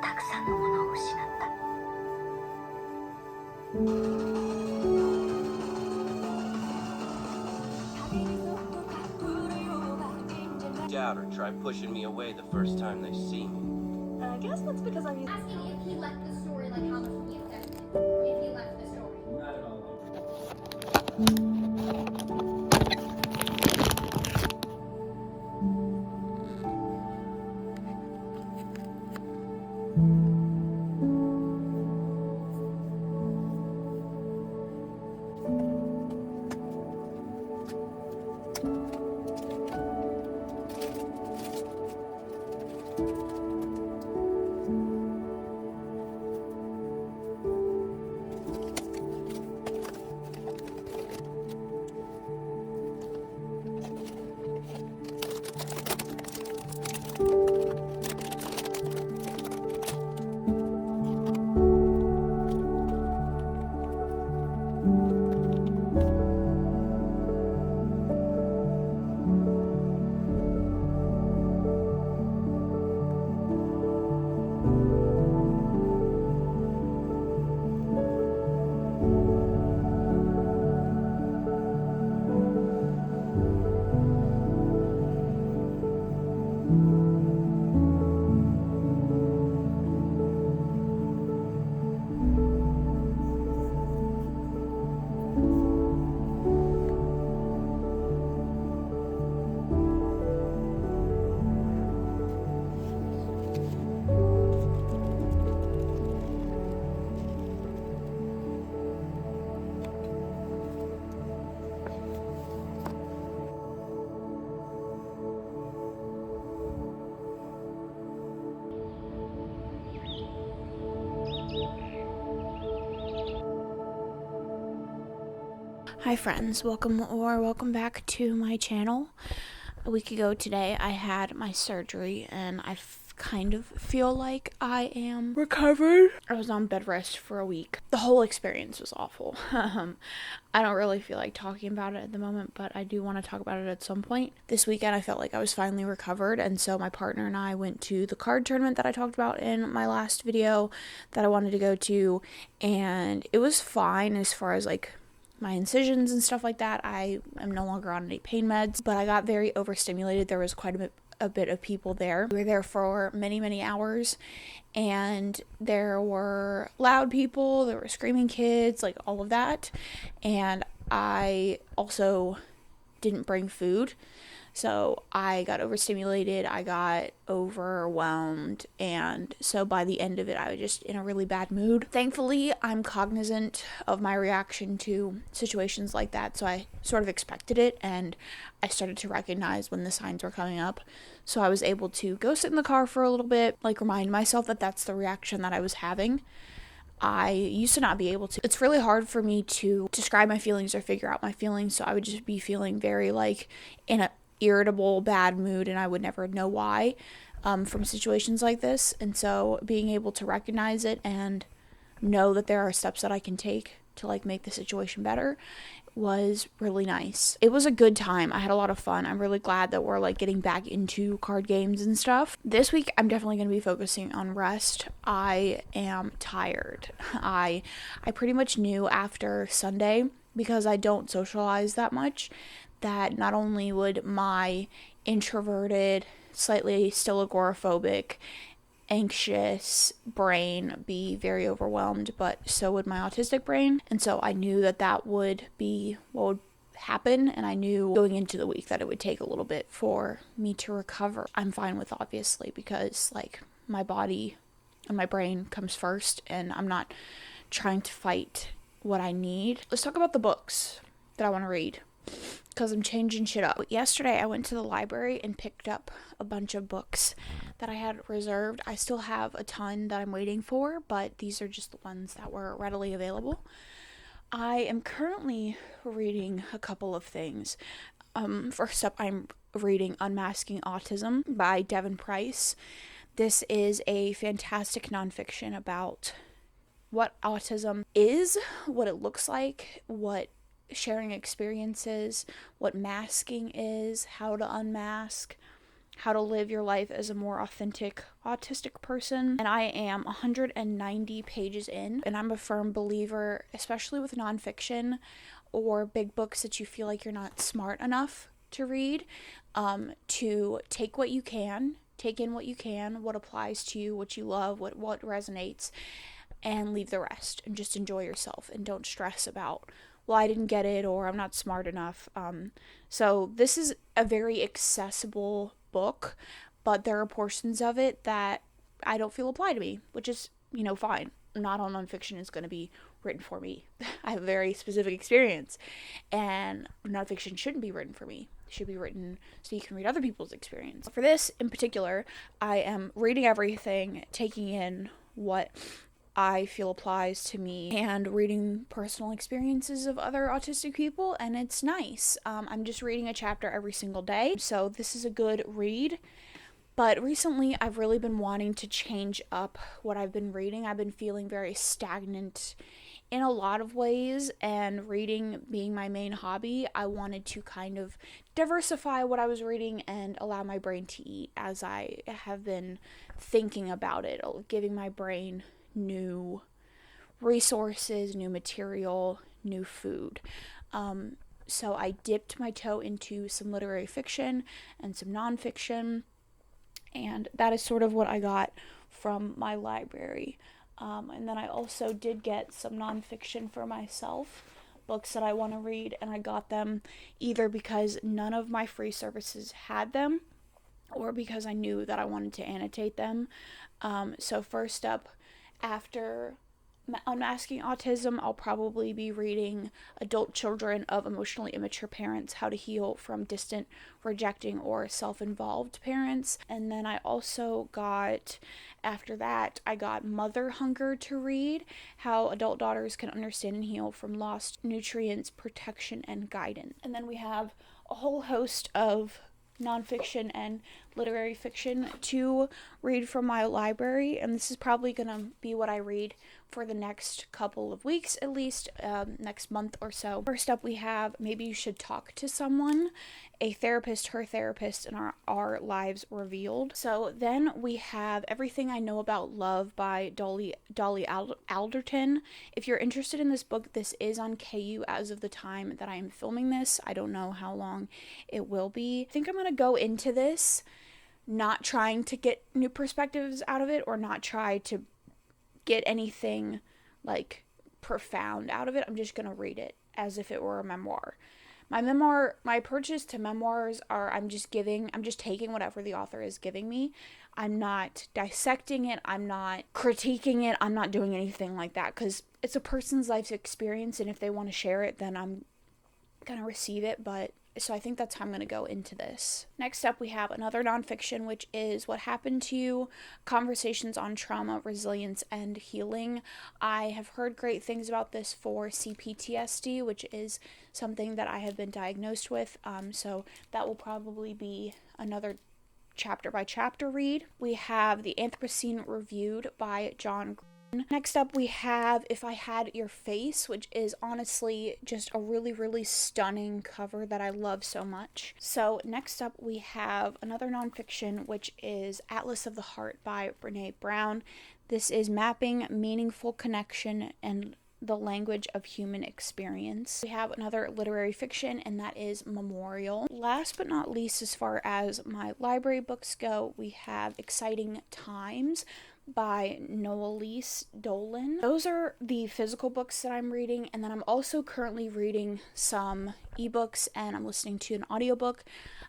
たくさんのものを失った。Doubt or try pushing me away the first time they see me. I guess that's because I'm asking if he left the story, like how much from you if he left the story. Not at all. Hi friends, welcome back to my channel. A week ago today I had my surgery and I kind of feel like I am recovered. I was on bed rest for a week. The whole experience was awful. I don't really feel like talking about it at the moment, but I do want to talk about it at some point. This weekend I felt like I was finally recovered, and so my partner and I went to the card tournament that I talked about in my last video that I wanted to go to, and it was fine as far as like my incisions and stuff like that. I am no longer on any pain meds, but I got very overstimulated. There was quite a bit of people there. We were there for many hours, and there were loud people, there were screaming kids, like all of that. And I also didn't bring food, so I got overstimulated, I got overwhelmed, and so by the end of it, I was just in a really bad mood. Thankfully, I'm cognizant of my reaction to situations like that, so I sort of expected it, and I started to recognize when the signs were coming up. So I was able to go sit in the car for a little bit, like remind myself that that's the reaction that I was having. I used to not be able to. It's really hard for me to describe my feelings or figure out my feelings, so I would just be feeling very like in a irritable, bad mood, and I would never know why from situations like this. And so being able to recognize it and know that there are steps that I can take to like make the situation better was really nice. It was a good time. I had a lot of fun. I'm really glad that we're like getting back into card games and stuff. This week I'm definitely going to be focusing on rest. I am tired. I pretty much knew after Sunday, because I don't socialize that much, that not only would my introverted, slightly still agoraphobic, anxious brain be very overwhelmed, but so would my autistic brain. And so I knew that that would be what would happen, and I knew going into the week that it would take a little bit for me to recover. I'm fine with, obviously, because like my body and my brain comes first, and I'm not trying to fight what I need. Let's talk about the books that I want to read, because I'm changing shit up. Yesterday I went to the library and picked up a bunch of books that I had reserved. I still have a ton that I'm waiting for, but these are just the ones that were readily available. I am currently reading a couple of things. First up, I'm reading Unmasking Autism by Devin Price. This is a fantastic nonfiction about what autism is, what it looks like, what sharing experiences, what masking is, how to unmask, how to live your life as a more authentic autistic person. And I am 190 pages in, and I'm a firm believer, especially with nonfiction or big books that you feel like you're not smart enough to read, to take what you can, take in what you can, what applies to you, what you love, what resonates, and leave the rest, and just enjoy yourself and don't stress about, well, I didn't get it, or I'm not smart enough. So this is a very accessible book, but there are portions of it that I don't feel apply to me, which is, fine. Not all nonfiction is going to be written for me. I have a very specific experience, and nonfiction shouldn't be written for me. It should be written so you can read other people's experience. For this in particular, I am reading everything, taking in what I feel applies to me, and reading personal experiences of other autistic people, and it's nice. I'm just reading a chapter every single day, so this is a good read. But recently, I've really been wanting to change up what I've been reading. I've been feeling very stagnant in a lot of ways, and reading being my main hobby, I wanted to kind of diversify what I was reading and allow my brain to eat as I have been thinking about it, giving my brain new resources, new material, new food. So I dipped my toe into some literary fiction and some nonfiction, and that is sort of what I got from my library. And then I also did get some nonfiction for myself, books that I want to read, and I got them either because none of my free services had them, or because I knew that I wanted to annotate them. So first up, after Unmasking Autism, I'll probably be reading Adult Children of Emotionally Immature Parents, How to Heal from Distant, Rejecting, or Self-Involved Parents. And then I also got, after that, I got Mother Hunger to read, How Adult Daughters Can Understand and Heal from Lost Nutrients, Protection, and Guidance. And then we have a whole host of nonfiction and literary fiction to read from my library, and this is probably going to be what I read for the next couple of weeks, at least next month or so. First up, we have Maybe You Should Talk to Someone, a therapist, her therapist, and our lives revealed. So then we have Everything I Know About Love by Dolly Alderton. If you're interested in this book, this is on KU as of the time that I am filming this. I don't know how long it will be. I think I'm going to go into this not trying to get new perspectives out of it, or not try to get anything like profound out of it. I'm just going to read it as if it were a memoir. My approaches to memoirs are I'm just taking whatever the author is giving me. I'm not dissecting it. I'm not critiquing it. I'm not doing anything like that, because it's a person's life experience, and if they want to share it, then I'm going to receive it. So I think that's how I'm going to go into this. Next up, we have another nonfiction, which is What Happened to You, Conversations on Trauma, Resilience, and Healing. I have heard great things about this for CPTSD, which is something that I have been diagnosed with. So that will probably be another chapter by chapter read. We have The Anthropocene Reviewed by John. Next up, we have If I Had Your Face, which is honestly just a really, really stunning cover that I love so much. So next up, we have another nonfiction, which is Atlas of the Heart by Brene Brown. This is mapping meaningful connection and the language of human experience. We have another literary fiction, and that is Memorial. Last but not least, as far as my library books go, we have Exciting Times by Noelise Dolan. Those are the physical books that I'm reading, and then I'm also currently reading some ebooks, and I'm listening to an audiobook.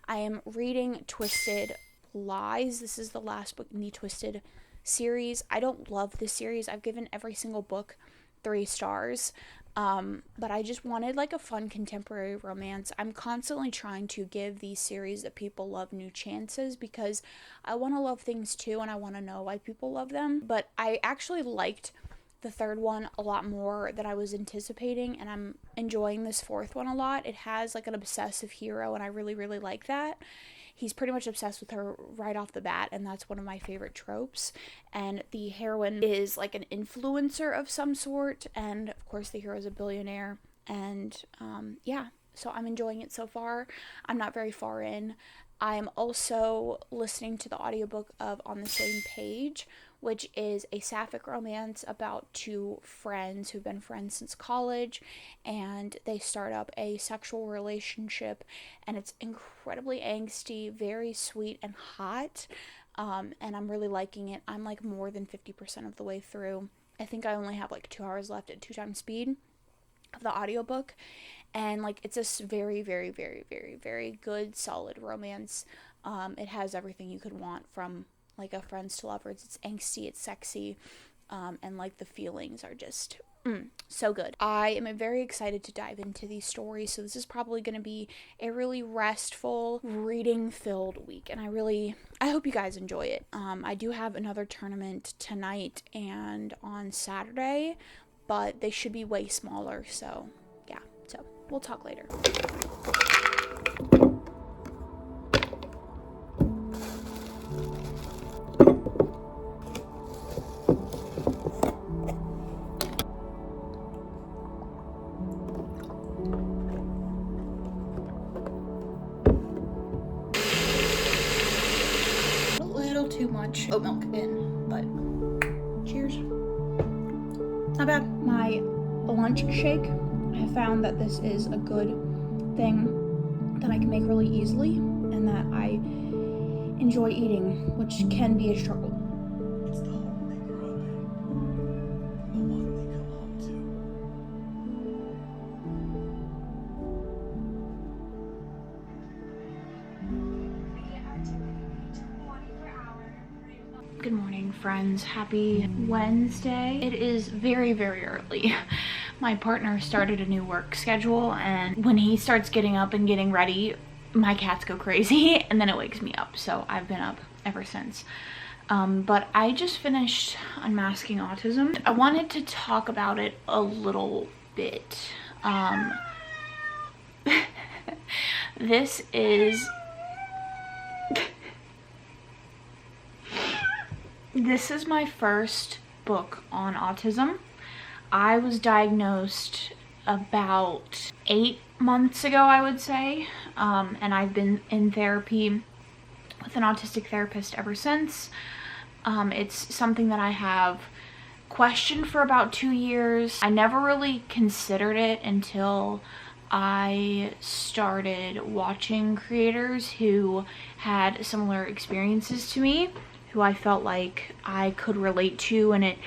I am reading Twisted Lies. This is the last book in the Twisted series. I don't love this series. I've given every single book 3 stars. But I just wanted like a fun contemporary romance. I'm constantly trying to give these series that people love new chances, because I want to love things too, and I want to know why people love them. But I actually liked the 3rd one a lot more than I was anticipating, and I'm enjoying this 4th one a lot. It has like an obsessive hero, and I really, really like that. He's pretty much obsessed with her right off the bat, and that's one of my favorite tropes. And the heroine is like an influencer of some sort, and of course the hero is a billionaire. And yeah, so I'm enjoying it so far. I'm not very far in. I'm also listening to the audiobook of On the Same Page, which is a sapphic romance about two friends who've been friends since college, and they start up a sexual relationship, and it's incredibly angsty, very sweet and hot, and I'm really liking it. I'm like more than 50% of the way through. I think I only have like 2 hours left at 2 times speed of the audiobook, and like it's a very, very, very, very, very good, solid romance. It has everything you could want from like a friends to lovers. It's angsty, it's sexy, and like the feelings are just so good. I am very excited to dive into these stories, so this is probably going to be a really restful, reading filled week, and I hope you guys enjoy it. I do have another tournament tonight and on Saturday, but they should be way smaller, so yeah, so we'll talk later. A little too much oat milk in, but cheers. Not bad. My lunch shake, I have found that this is a good thing that I can make really easily and that I enjoy eating, which can be a struggle. It's the home they grew up in, the one they come home to. Good morning, friends. Happy Wednesday. It is very, very early. My partner started a new work schedule, and when he starts getting up and getting ready, my cats go crazy, and then it wakes me up. So I've been up ever since. But I just finished Unmasking Autism. I wanted to talk about it a little bit. This is my first book on autism. I was diagnosed about 8 months ago, I would say, and I've been in therapy with an autistic therapist ever since. It's something that I have questioned for about 2 years. I never really considered it until I started watching creators who had similar experiences to me, who I felt like I could relate to, and it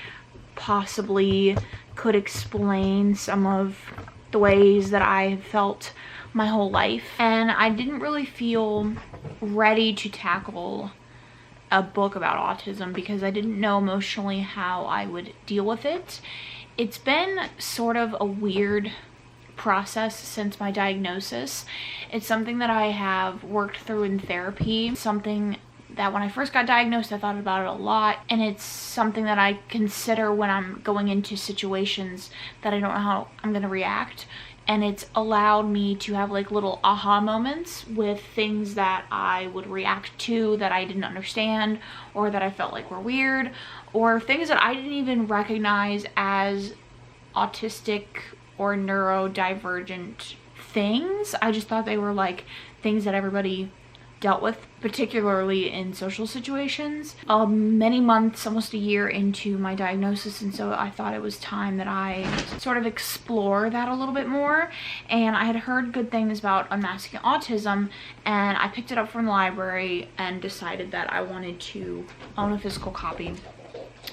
possibly could explain some of the ways that I have felt my whole life. And I didn't really feel ready to tackle a book about autism because I didn't know emotionally how I would deal with it. It's been sort of a weird process since my diagnosis. It's something that I have worked through in therapy, something that when I first got diagnosed, I thought about it a lot, and it's something that I consider when I'm going into situations that I don't know how I'm going to react, and it's allowed me to have like little aha moments with things that I would react to that I didn't understand, or that I felt like were weird, or things that I didn't even recognize as autistic or neurodivergent things. I just thought they were like things that everybody dealt with, particularly in social situations. Many months, almost a year into my diagnosis, and so I thought it was time that I sort of explore that a little bit more. And I had heard good things about Unmasking Autism, and I picked it up from the library and decided that I wanted to own a physical copy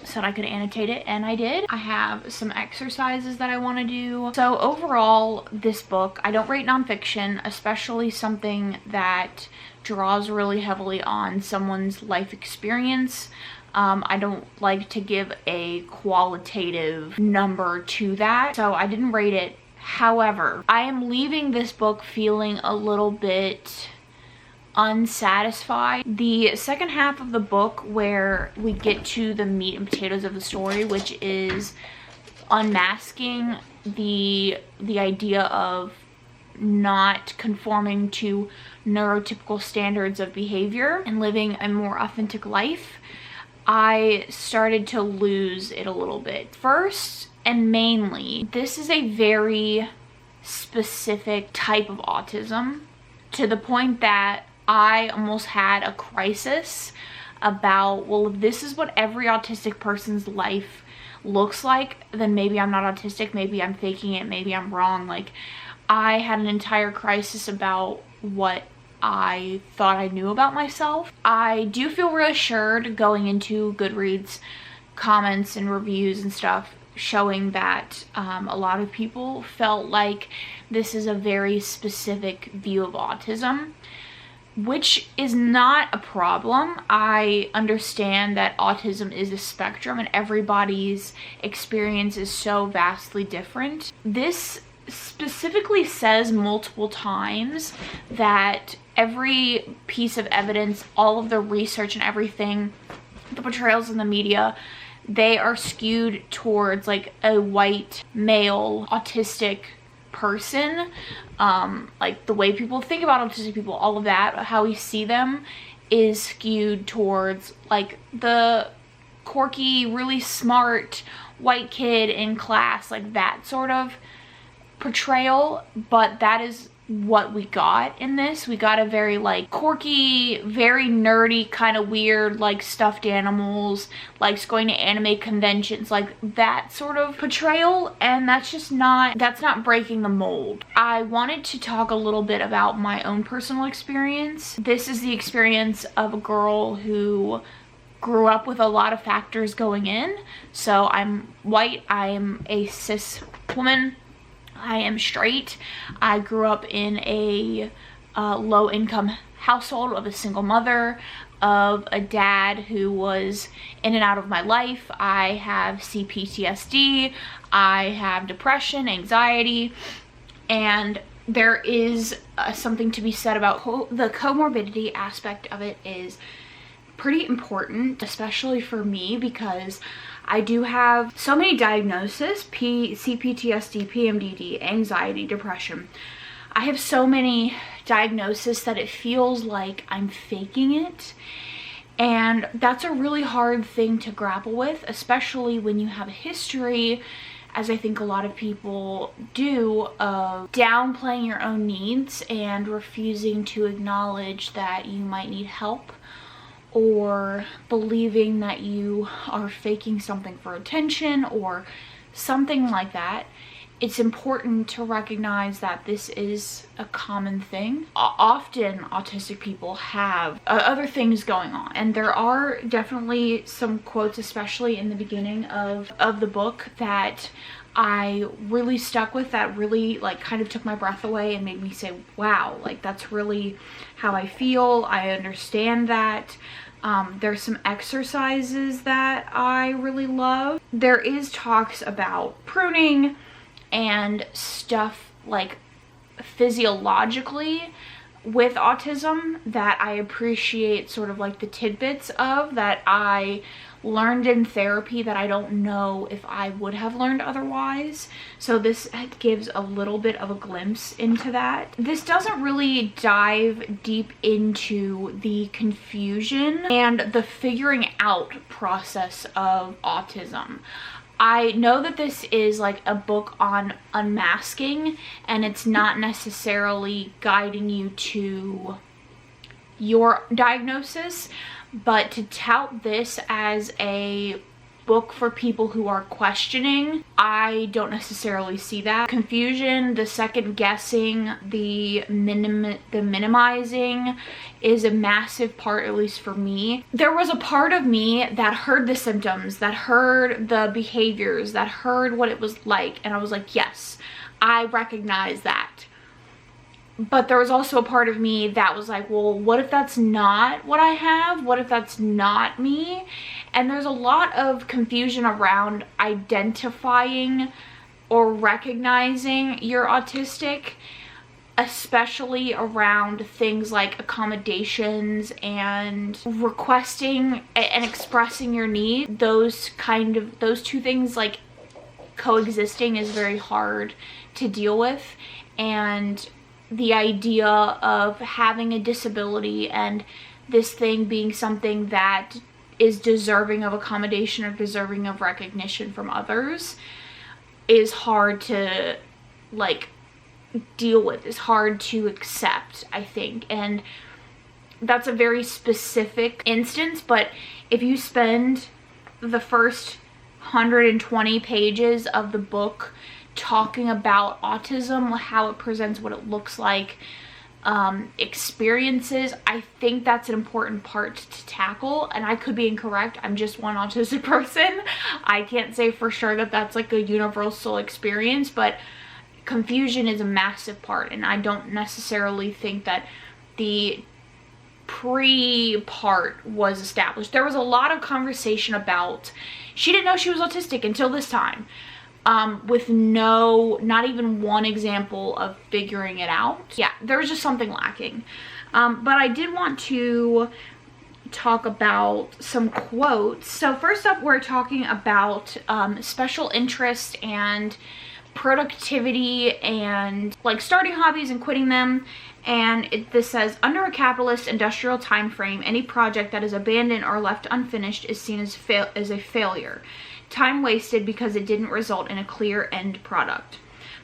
so that I could annotate it, and I did. I have some exercises that I want to do. So overall, this book, I don't rate nonfiction, especially something that draws really heavily on someone's life experience. I don't like to give a qualitative number to that, so I didn't rate it. However, I am leaving this book feeling a little bit unsatisfied. The second half of the book, where we get to the meat and potatoes of the story, which is unmasking the idea of not conforming to neurotypical standards of behavior and living a more authentic life, I started to lose it a little bit. First and mainly, this is a very specific type of autism, to the point that I almost had a crisis about, well, if this is what every autistic person's life looks like, then maybe I'm not autistic, maybe I'm faking it, maybe I'm wrong. Like, I had an entire crisis about what I thought I knew about myself. I do feel reassured going into Goodreads comments and reviews and stuff, showing that a lot of people felt like this is a very specific view of autism, which is not a problem. I understand that autism is a spectrum and everybody's experience is so vastly different. This specifically says multiple times that every piece of evidence, all of the research and everything, the portrayals in the media, they are skewed towards like a white male autistic person. Like the way people think about autistic people, all of that, how we see them is skewed towards like the quirky, really smart white kid in class, like that sort of portrayal. But that is what we got in this. We got a very like quirky, very nerdy, kind of weird, like stuffed animals, likes going to anime conventions, like that sort of portrayal, and that's not breaking the mold. I wanted to talk a little bit about my own personal experience. This is the experience of a girl who grew up with a lot of factors going in. So I'm white, I am a cis woman, I am straight. I grew up in a low-income household of a single mother, of a dad who was in and out of my life. I have CPTSD, I have depression, anxiety, and there is something to be said about the comorbidity aspect of it is pretty important, especially for me, because I do have so many diagnoses: CPTSD, PMDD, anxiety, depression. I have so many diagnoses that it feels like I'm faking it. And that's a really hard thing to grapple with, especially when you have a history, as I think a lot of people do, of downplaying your own needs and refusing to acknowledge that you might need help, or believing that you are faking something for attention or something like that. It's important to recognize that this is a common thing. Often autistic people have other things going on, and there are definitely some quotes, especially in the beginning of the book, that I really stuck with, that really like kind of took my breath away and made me say, wow, like that's really how I feel. I understand that. There's some exercises that I really love. There is talks about pruning and stuff like physiologically with autism that I appreciate, sort of like the tidbits of that I learned in therapy that I don't know if I would have learned otherwise. So this gives a little bit of a glimpse into that. This doesn't really dive deep into the confusion and the figuring out process of autism. I know that this is like a book on unmasking, and it's not necessarily guiding you to your diagnosis, but to tout this as a book for people who are questioning, I don't necessarily see that. Confusion, the second guessing, the minimizing is a massive part, at least for me. There was a part of me that heard the symptoms, that heard the behaviors, that heard what it was like, and I was like, yes, I recognize that. But there was also a part of me that was like, well, what if that's not what I have? What if that's not me? And there's a lot of confusion around identifying or recognizing you're autistic, especially around things like accommodations and requesting and expressing your need. Those two things like coexisting is very hard to deal with. And the idea of having a disability and this thing being something that is deserving of accommodation or deserving of recognition from others is hard to like deal with, is hard to accept, I think. And that's a very specific instance, but if you spend the first 120 pages of the book talking about autism, how it presents, what it looks like, experiences, I think that's an important part to tackle. And I could be incorrect, I'm just one autistic person. I can't say for sure that that's like a universal experience, but confusion is a massive part, and I don't necessarily think that the pre-part was established. There was a lot of conversation about she didn't know she was autistic until this time, with not even one example of figuring it out. Yeah, there was just something lacking. But I did want to talk about some quotes. So first up, we're talking about special interest and productivity and like starting hobbies and quitting them. And this says, under a capitalist industrial time frame, any project that is abandoned or left unfinished is seen as a failure. Time wasted because it didn't result in a clear end product.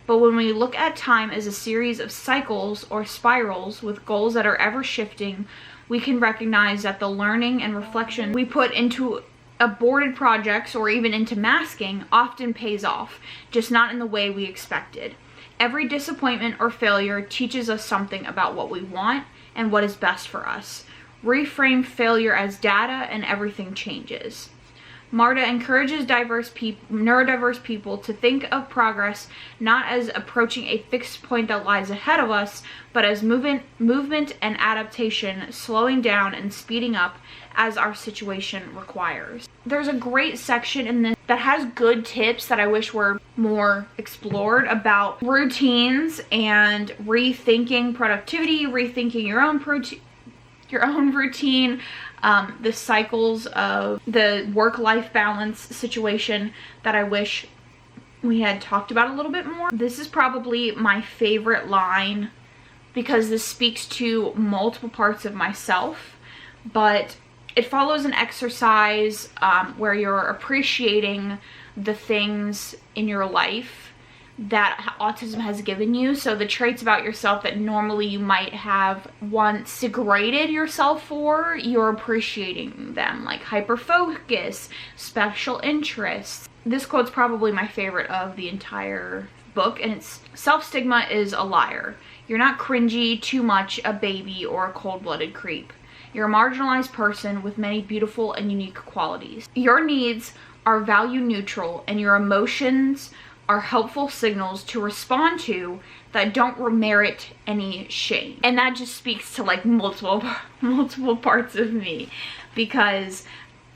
But when we look at time as a series of cycles or spirals with goals that are ever shifting, we can recognize that the learning and reflection we put into aborted projects or even into masking often pays off, just not in the way we expected. Every disappointment or failure teaches us something about what we want and what is best for us. Reframe failure as data and everything changes. Marta encourages neurodiverse people to think of progress not as approaching a fixed point that lies ahead of us, but as movement and adaptation, slowing down and speeding up as our situation requires. There's a great section in this that has good tips that I wish were more explored about routines and rethinking productivity, rethinking your own routine, the cycles of the work-life balance situation that I wish we had talked about a little bit more. This is probably my favorite line because this speaks to multiple parts of myself, but it follows an exercise where you're appreciating the things in your life that autism has given you. So the traits about yourself that normally you might have once degraded yourself for, you're appreciating them, like hyperfocus, special interests. This quote's probably my favorite of the entire book, and it's, self-stigma is a liar. You're not cringy, too much, a baby, or a cold-blooded creep. You're a marginalized person with many beautiful and unique qualities. Your needs are value neutral, and your emotions are helpful signals to respond to that don't merit any shame. And that just speaks to like multiple parts of me, because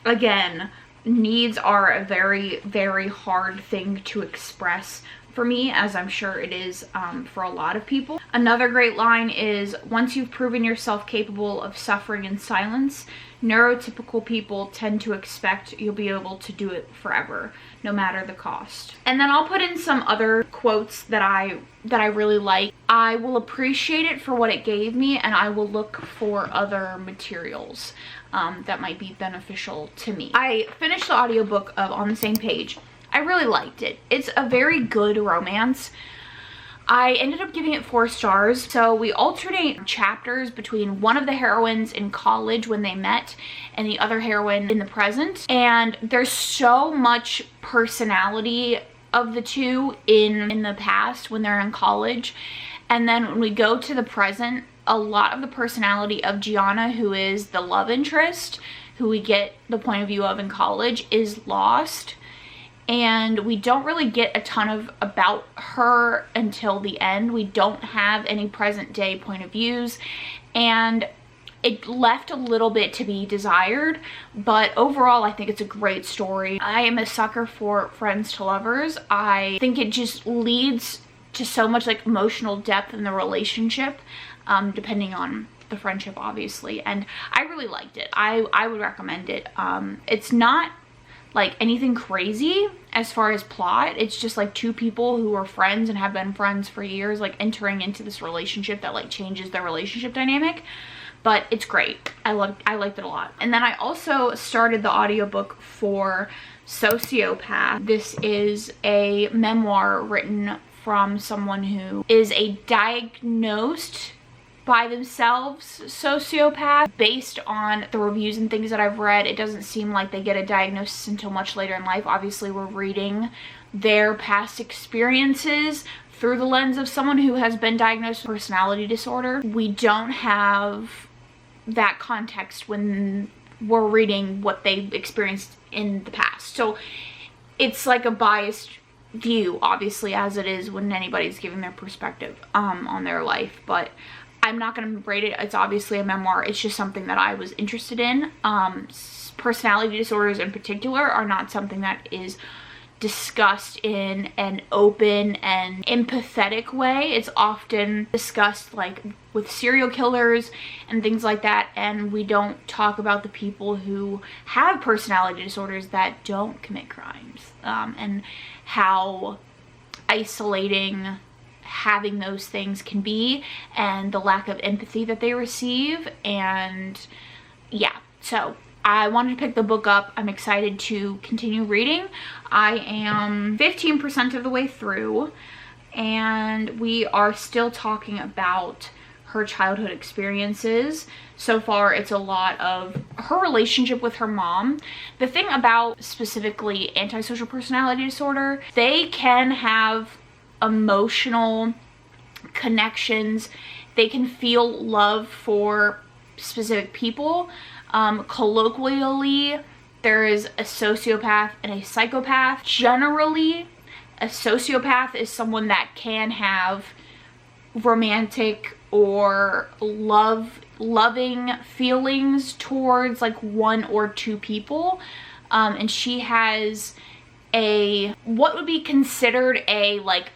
again, needs are a very, very hard thing to express for me, as I'm sure it is for a lot of people. Another great line is, once you've proven yourself capable of suffering in silence, neurotypical people tend to expect you'll be able to do it forever, no matter the cost. And then I'll put in some other quotes that I really like. I will appreciate it for what it gave me, and I will look for other materials that might be beneficial to me. I finished the audiobook of On the Same Page. I really liked it. It's a very good romance. I ended up giving it 4 stars. So we alternate chapters between one of the heroines in college when they met and the other heroine in the present. And there's so much personality of the two in the past when they're in college. And then when we go to the present, a lot of the personality of Gianna, who is the love interest, who we get the point of view of in college, is lost. And we don't really get a ton about her until the end. We don't have any present day point of views, and it left a little bit to be desired, but overall I think it's a great story. I am a sucker for friends to lovers. I think it just leads to so much like emotional depth in the relationship, depending on the friendship obviously, and I really liked it. I would recommend it. It's not like anything crazy as far as plot. It's just like two people who are friends and have been friends for years, like entering into this relationship that like changes their relationship dynamic. But it's great. I liked it a lot. And then I also started the audiobook for Sociopath. This is a memoir written from someone who is a diagnosed by themselves sociopath. Based on the reviews and things that I've read, it doesn't seem like they get a diagnosis until much later in life. Obviously, we're reading their past experiences through the lens of someone who has been diagnosed with personality disorder. We don't have that context when we're reading what they experienced in the past. So it's like a biased view, obviously, as it is when anybody's giving their perspective on their life. But I'm not going to rate it. It's obviously a memoir. It's just something that I was interested in. Personality disorders in particular are not something that is discussed in an open and empathetic way. It's often discussed like with serial killers and things like that, and we don't talk about the people who have personality disorders that don't commit crimes, and how isolating having those things can be, and the lack of empathy that they receive. And yeah, so I wanted to pick the book up. I'm excited to continue reading. I am 15% of the way through, and we are still talking about her childhood experiences. So far, it's a lot of her relationship with her mom. The thing about specifically antisocial personality disorder, they can have emotional connections. They can feel love for specific people. Colloquially, there is a sociopath and a psychopath. Generally, a sociopath is someone that can have romantic or loving feelings towards like one or two people. And she has what would be considered a like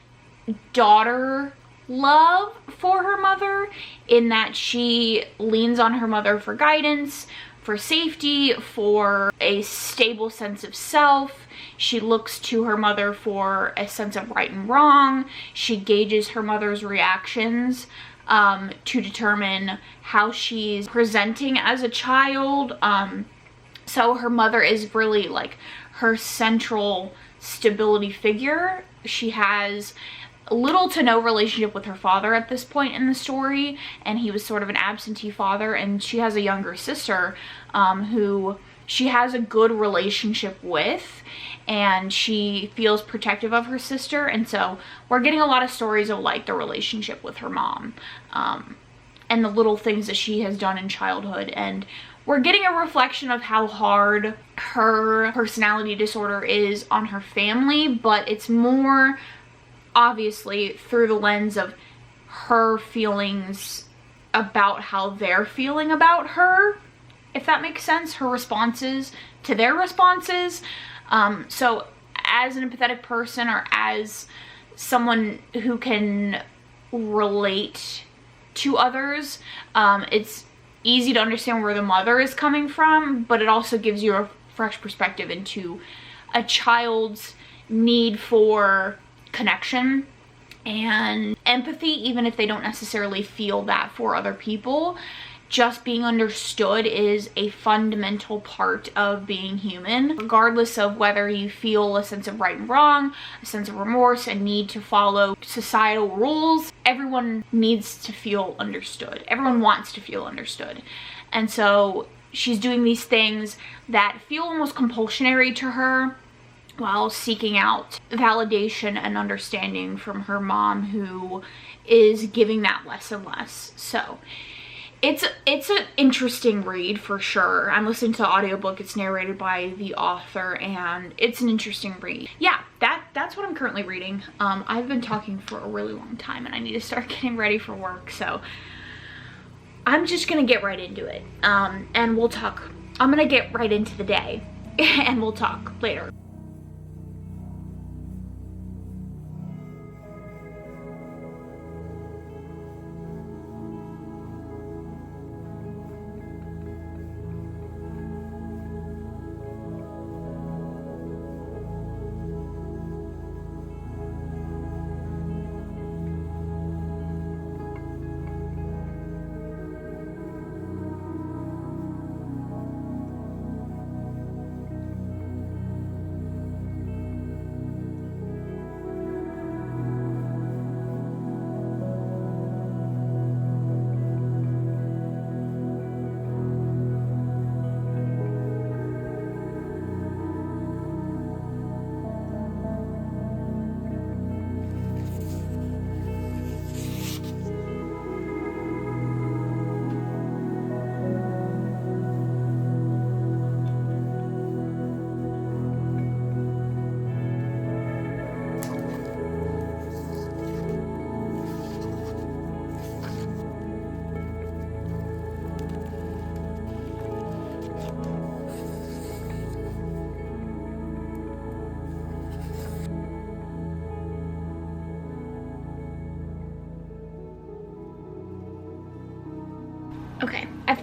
daughter love for her mother, in that she leans on her mother for guidance, for safety, for a stable sense of self. She looks to her mother for a sense of right and wrong. She gauges her mother's reactions to determine how she's presenting as a child. So her mother is really like her central stability figure. She has little to no relationship with her father at this point in the story, and he was sort of an absentee father. And she has a younger sister who she has a good relationship with, and she feels protective of her sister. And so we're getting a lot of stories of like the relationship with her mom, and the little things that she has done in childhood. And we're getting a reflection of how hard her personality disorder is on her family, but it's more obviously through the lens of her feelings about how they're feeling about her, if that makes sense, her responses to their responses. So as an empathetic person, or as someone who can relate to others, it's easy to understand where the mother is coming from, but it also gives you a fresh perspective into a child's need for connection and empathy, even if they don't necessarily feel that for other people. Just being understood is a fundamental part of being human, regardless of whether you feel a sense of right and wrong, a sense of remorse, a need to follow societal rules. Everyone needs to feel understood. Everyone wants to feel understood. And so she's doing these things that feel almost compulsionary to her, while seeking out validation and understanding from her mom, who is giving that less and less. So it's an interesting read for sure. I'm listening to the audiobook. It's narrated by the author, and it's an interesting read. Yeah, that's what I'm currently reading. I've been talking for a really long time, and I need to start getting ready for work, so I'm just gonna get right into it. And we'll talk. I'm gonna get right into the day and we'll talk later.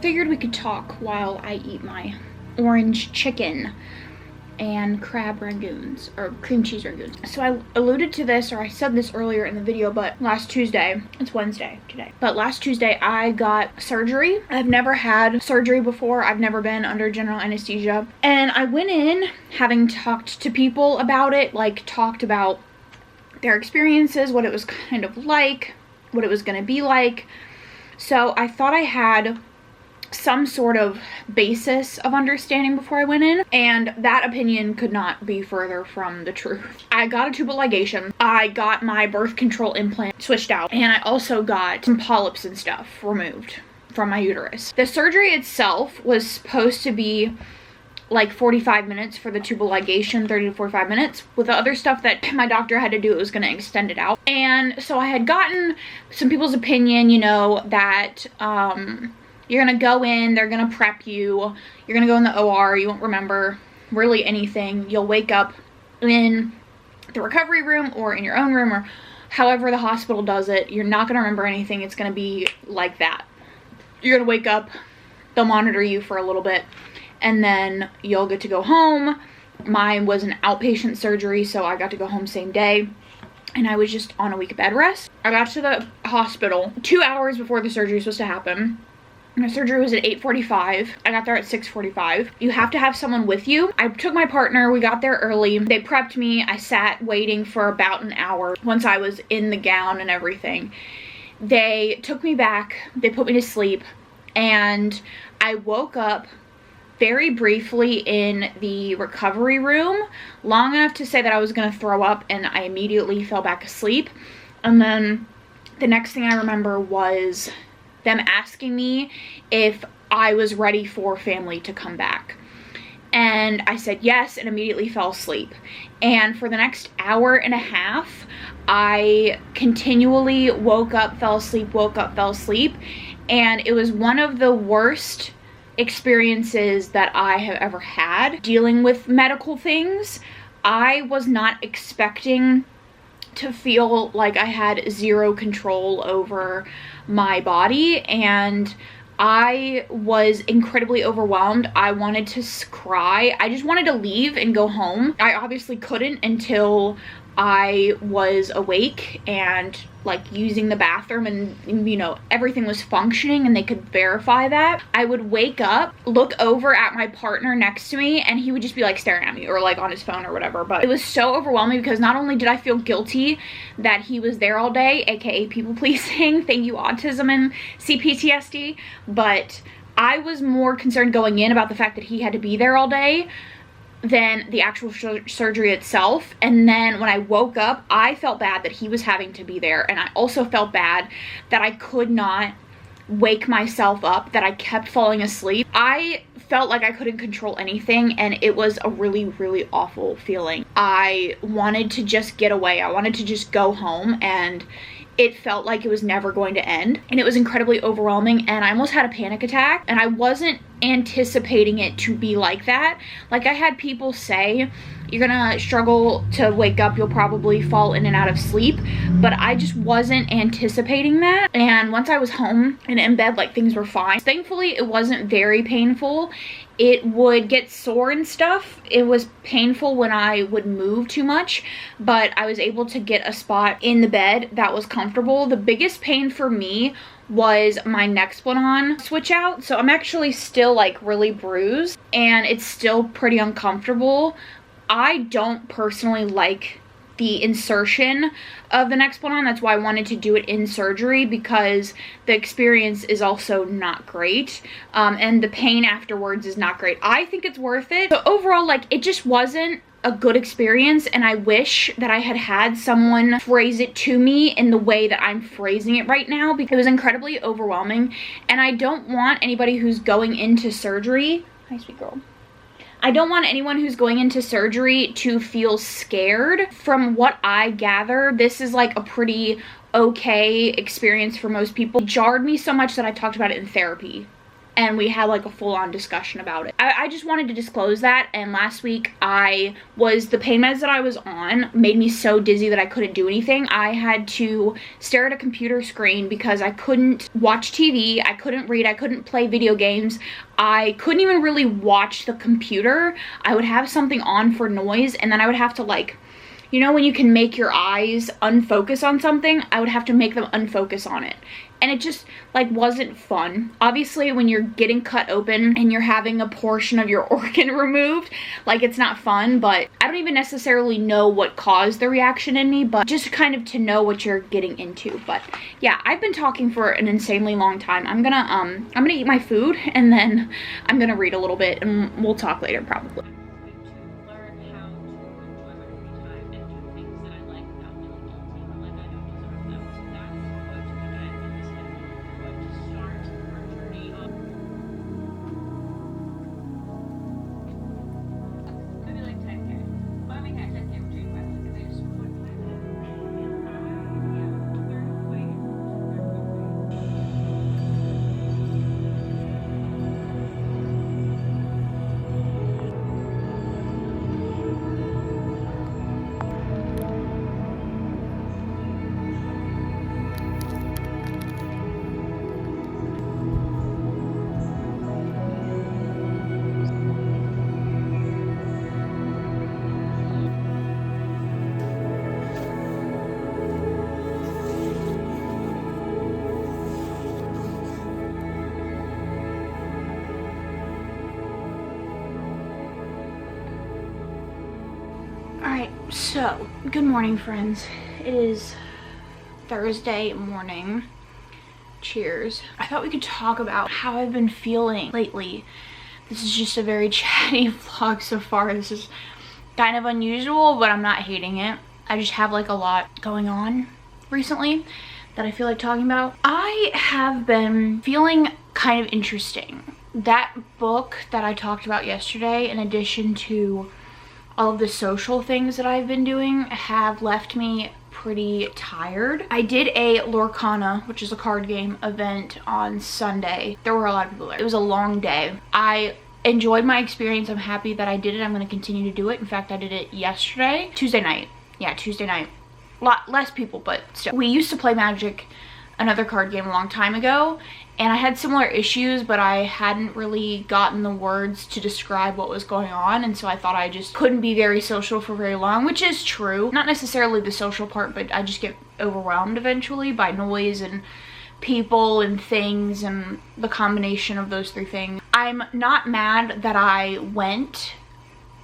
figured we could talk while I eat my orange chicken and crab rangoons, or cream cheese rangoons. So I alluded to this, or I said this earlier in the video, but last Tuesday, it's Wednesday today, but last Tuesday I got surgery. I've never had surgery before. I've never been under general anesthesia. And I went in having talked to people about it, like talked about their experiences, what it was kind of like, what it was gonna be like. So I thought I had some sort of basis of understanding before I went in, and that opinion could not be further from the truth. I got a tubal ligation, I got my birth control implant switched out, and I also got some polyps and stuff removed from my uterus. The surgery itself was supposed to be like 45 minutes for the tubal ligation, 30 to 45 minutes. With the other stuff that my doctor had to do, it was going to extend it out. And so I had gotten some people's opinion, you know, that you're gonna go in, they're gonna prep you, you're gonna go in the OR, you won't remember really anything. You'll wake up in the recovery room or in your own room, or however the hospital does it. You're not gonna remember anything. It's gonna be like that. You're gonna wake up, they'll monitor you for a little bit, and then you'll get to go home. Mine was an outpatient surgery, so I got to go home same day, and I was just on a week of bed rest. I got to the hospital 2 hours before the surgery was supposed to happen. My surgery was at 8:45. I got there at 6:45. You have to have someone with you. I took my partner. We got there early. They prepped me. I sat waiting for about an hour once I was in the gown and everything. They took me back. They put me to sleep. And I woke up very briefly in the recovery room, long enough to say that I was going to throw up, and I immediately fell back asleep. And then the next thing I remember was them asking me if I was ready for family to come back. And I said yes, and immediately fell asleep. And for the next hour and a half, I continually woke up, fell asleep, woke up, fell asleep. And it was one of the worst experiences that I have ever had dealing with medical things. I was not expecting to feel like I had zero control over my body, and I was incredibly overwhelmed. I wanted to cry. I just wanted to leave and go home. I obviously couldn't until I was awake and like using the bathroom, and you know, everything was functioning and they could verify that. I would wake up, look over at my partner next to me, and he would just be like staring at me or like on his phone or whatever. But it was so overwhelming because not only did I feel guilty that he was there all day, aka people pleasing, thank you Autism and CPTSD, but I was more concerned going in about the fact that he had to be there all day than the actual surgery itself. And then when I woke up, I felt bad that he was having to be there, and I also felt bad that I could not wake myself up, that I kept falling asleep. I felt like I couldn't control anything, and it was a really, really awful feeling. I wanted to just get away. I wanted to just go home, and it felt like it was never going to end, and it was incredibly overwhelming, and I almost had a panic attack, and I wasn't anticipating it to be like that. Like, I had people say, you're gonna struggle to wake up, you'll probably fall in and out of sleep, but I just wasn't anticipating that. And once I was home and in bed, like, things were fine. Thankfully, it wasn't very painful. It would get sore and stuff. It was painful when I would move too much, but I was able to get a spot in the bed that was comfortable. The biggest pain for me was my Nexplanon switch out. So I'm actually still like really bruised, and it's still pretty uncomfortable. I don't personally like the insertion of the Nexplanon. That's why I wanted to do it in surgery, because the experience is also not great, and the pain afterwards is not great. I think it's worth it. So overall, like, it just wasn't a good experience, and I wish that I had had someone phrase it to me in the way that I'm phrasing it right now, because it was incredibly overwhelming. And I don't want anybody who's going into surgery, hi sweet girl, I don't want anyone who's going into surgery to feel scared. From what I gather, this is like a pretty okay experience for most people. It jarred me so much that I talked about it in therapy. and we had like a full-on discussion about it. I just wanted to disclose that. And last week the pain meds that I was on made me so dizzy that I couldn't do anything. I had to stare at a computer screen because I couldn't watch TV, I couldn't read, I couldn't play video games, I couldn't even really watch the computer. I would have something on for noise, and then I would have to, like, you know when you can make your eyes unfocus on something? I would have to make them unfocus on it. And it just, like, wasn't fun. Obviously, when you're getting cut open and you're having a portion of your organ removed, like, it's not fun, but I don't even necessarily know what caused the reaction in me, but just kind of to know what you're getting into. But yeah, I've been talking for an insanely long time. I'm gonna eat my food, and then I'm gonna read a little bit, and we'll talk later probably. Alright, so, good morning, friends. It is Thursday morning. Cheers. I thought we could talk about how I've been feeling lately. This is just a very chatty vlog so far. This is kind of unusual, but I'm not hating it. I just have like a lot going on recently that I feel like talking about. I have been feeling kind of interesting. That book that I talked about yesterday, in addition to all of the social things that I've been doing, have left me pretty tired. I did a Lorcana, which is a card game event, on Sunday. There were a lot of people there. It was a long day. I enjoyed my experience. I'm happy that I did it. I'm going to continue to do it. In fact, I did it yesterday. Tuesday night. Yeah, Tuesday night. A lot less people, but still. We used to play Magic, another card game, a long time ago, and I had similar issues, but I hadn't really gotten the words to describe what was going on, and so I thought I just couldn't be very social for very long, which is true. Not necessarily the social part, but I just get overwhelmed eventually by noise and people and things, and the combination of those three things. I'm not mad that I went.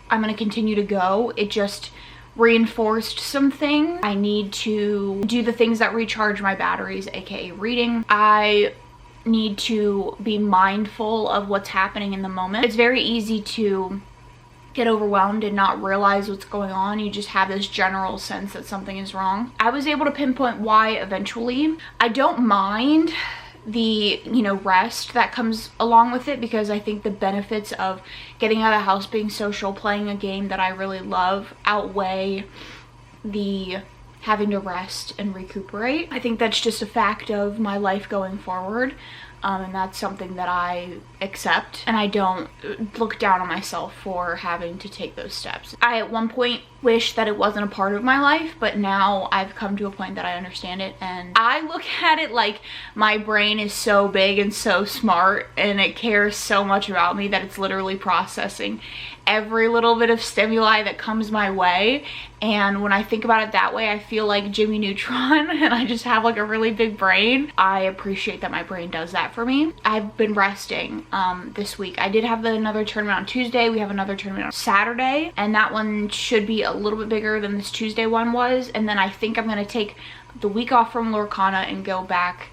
I'm gonna continue to go. It just reinforced something. I need to do the things that recharge my batteries, aka reading. I need to be mindful of what's happening in the moment. It's very easy to get overwhelmed and not realize what's going on. You just have this general sense that something is wrong. I was able to pinpoint why eventually. I don't mind the, you know, rest that comes along with it, because I think the benefits of getting out of the house, being social, playing a game that I really love outweigh the having to rest and recuperate. I think that's just a fact of my life going forward, and that's something that I accept, and I don't look down on myself for having to take those steps. I at one point wished that it wasn't a part of my life, but now I've come to a point that I understand it, and I look at it like my brain is so big and so smart, and it cares so much about me that it's literally processing every little bit of stimuli that comes my way. And when I think about it that way, I feel like Jimmy Neutron, and I just have like a really big brain. I appreciate that my brain does that for me. I've been resting this week. I did have another tournament on Tuesday. We have another tournament on Saturday, and that one should be a little bit bigger than this Tuesday one was. And then I think I'm gonna take the week off from Lorcana and go back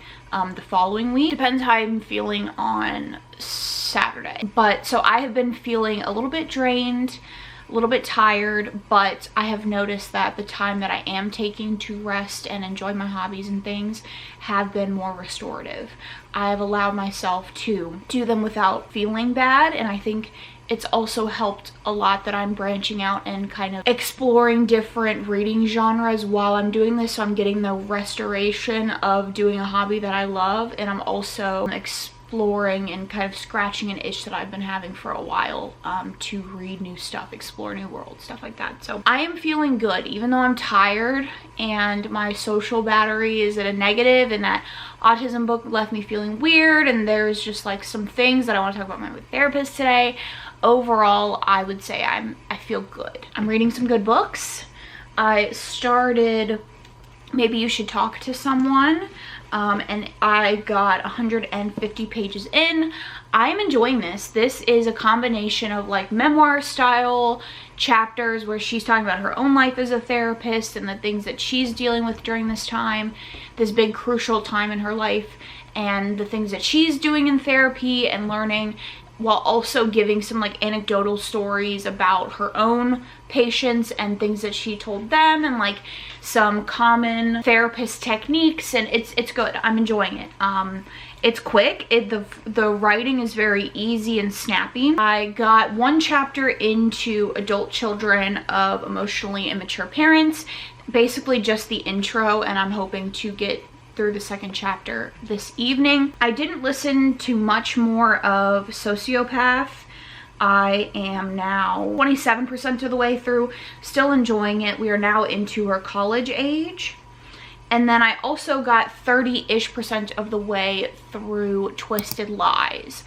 the following week. Depends how I'm feeling on Saturday. But so I have been feeling a little bit drained, a little bit tired, but I have noticed that the time that I am taking to rest and enjoy my hobbies and things have been more restorative. I've allowed myself to do them without feeling bad, and I think it's also helped a lot that I'm branching out and kind of exploring different reading genres while I'm doing this. So I'm getting the restoration of doing a hobby that I love, and I'm also exploring and kind of scratching an itch that I've been having for a while, to read new stuff, explore new worlds, stuff like that. So I am feeling good, even though I'm tired and my social battery is at a negative, and that autism book left me feeling weird, and there's just like some things that I want to talk about with my therapist today. Overall, I would say I feel good. I'm reading some good books. I started Maybe You Should Talk to Someone, and I got 150 pages in. I'm enjoying this. This is a combination of like memoir style chapters where she's talking about her own life as a therapist and the things that she's dealing with during this time, this big crucial time in her life, and the things that she's doing in therapy and learning, while also giving some like anecdotal stories about her own patients and things that she told them, and like some common therapist techniques. And it's good. I'm enjoying it. It's quick. The writing is very easy and snappy. I got one chapter into Adult Children of Emotionally Immature Parents, basically just the intro, and I'm hoping to get through the second chapter this evening. I didn't listen to much more of Sociopath. I am now 27% of the way through, still enjoying it. We are now into her college age. And then I also got 30-ish% of the way through Twisted Lies.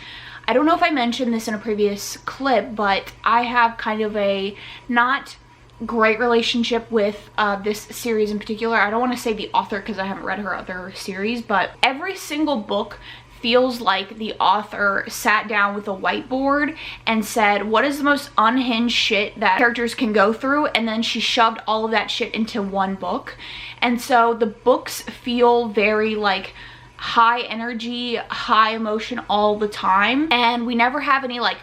I don't know if I mentioned this in a previous clip, but I have kind of a not great relationship with this series in particular. I don't want to say the author because I haven't read her other series, but every single book feels like the author sat down with a whiteboard and said, what is the most unhinged shit that characters can go through? And then she shoved all of that shit into one book. And so the books feel very like high energy, high emotion all the time. And we never have any like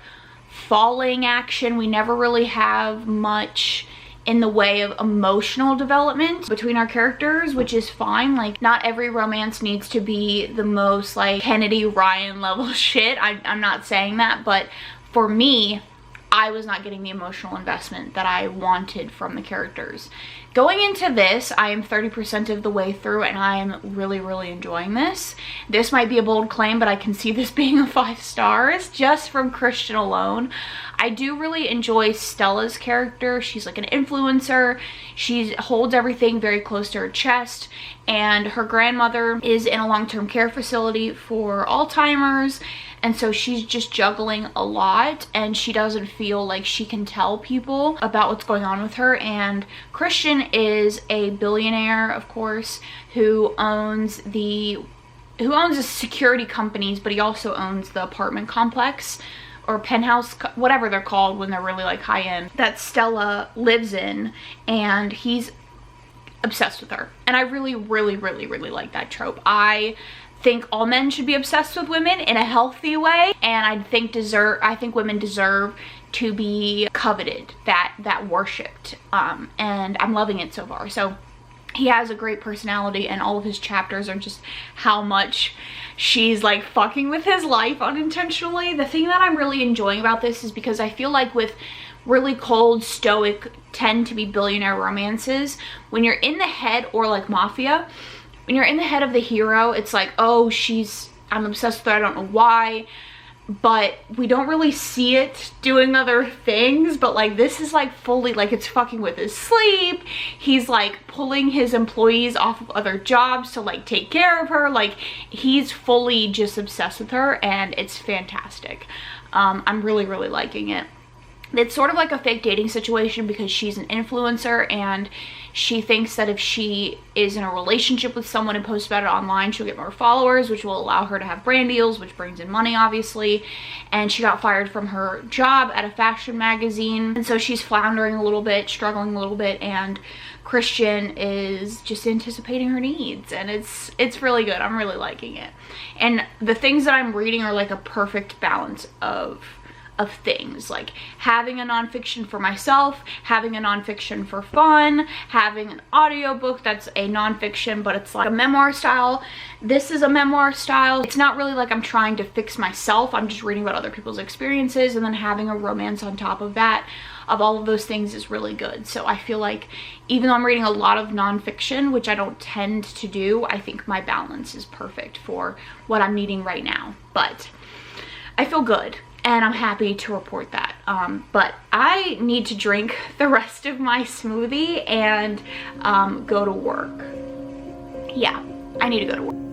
falling action. We never really have much in the way of emotional development between our characters, which is fine. Like, not every romance needs to be the most like Kennedy Ryan level shit. I'm not saying that, but for me, I was not getting the emotional investment that I wanted from the characters. Going into this, I am 30% of the way through, and I am really, really enjoying this. This might be a bold claim, but I can see this being a 5 stars just from Christian alone. I do really enjoy Stella's character. She's like an influencer. She holds everything very close to her chest, and her grandmother is in a long-term care facility for Alzheimer's. And so she's just juggling a lot, and she doesn't feel like she can tell people about what's going on with her. And Christian is a billionaire, of course, who owns the security companies, but he also owns the apartment complex or penthouse, whatever they're called when they're really like high end, that Stella lives in, and he's obsessed with her. And I really, really, really, really like that trope. I think all men should be obsessed with women in a healthy way, and I think women deserve to be coveted, that worshipped, and I'm loving it so far. So he has a great personality, and all of his chapters are just how much she's like fucking with his life unintentionally. The thing that I'm really enjoying about this is because I feel like with really cold, stoic, tend to be billionaire romances, when you're in the head, or like mafia, when you're in the head of the hero, it's like, oh, I'm obsessed with her, I don't know why, but we don't really see it doing other things. But like, this is like fully like, it's fucking with his sleep. He's like pulling his employees off of other jobs to like take care of her. Like, he's fully just obsessed with her, and it's fantastic. I'm really, really liking it. It's sort of like a fake dating situation because she's an influencer, and she thinks that if she is in a relationship with someone and posts about it online, she'll get more followers, which will allow her to have brand deals, which brings in money, obviously. And she got fired from her job at a fashion magazine, and so she's floundering a little bit, struggling a little bit, and Christian is just anticipating her needs, and it's really good. I'm really liking it. And the things that I'm reading are like a perfect balance of things, like having a nonfiction for myself, having a nonfiction for fun, having an audiobook that's a nonfiction but it's like a memoir style. This is a memoir style. It's not really like I'm trying to fix myself, I'm just reading about other people's experiences, and then having a romance on top of that. of all of those things is really good. So I feel like even though I'm reading a lot of nonfiction, which I don't tend to do, I think my balance is perfect for what I'm needing right now. But I feel good and I'm happy to report that. But I need to drink the rest of my smoothie and go to work. Yeah, I need to go to work.